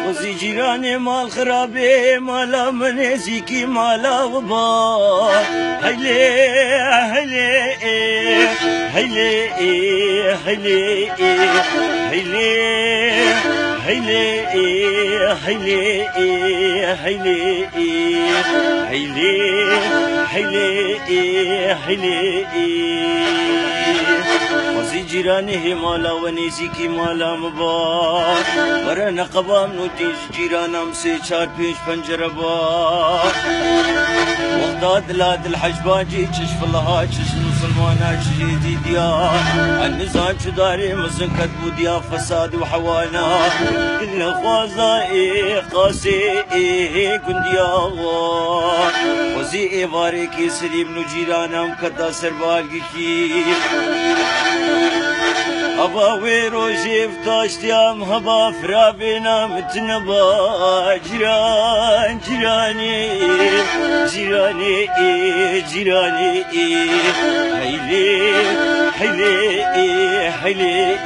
وزي جيراني مال خرابي مالا منزيكي مالا غبار هيلي هيلي هيلي هيلي هيلي هيلي هيلي هيلي هيلي هيلي وزي جيراني مالا ونيزيكي مالا مبار ورنا قبام نوتيش جيرانم سي چار پیش پنجره بار وقت دلاد الحجباجي چشف الله چش مسلمانا چجيدي ديا النظام شداري مزن كتبو ديا فساد وحوانا كل خوازائي قاسي كنديا وزي إباريكي سليم نجيرانم كتا سربالكي أبا ويروجي فتاشتيام هبا فرابينا متنبا جيران جيراني جيراني جيراني هيلي هيلي هيلي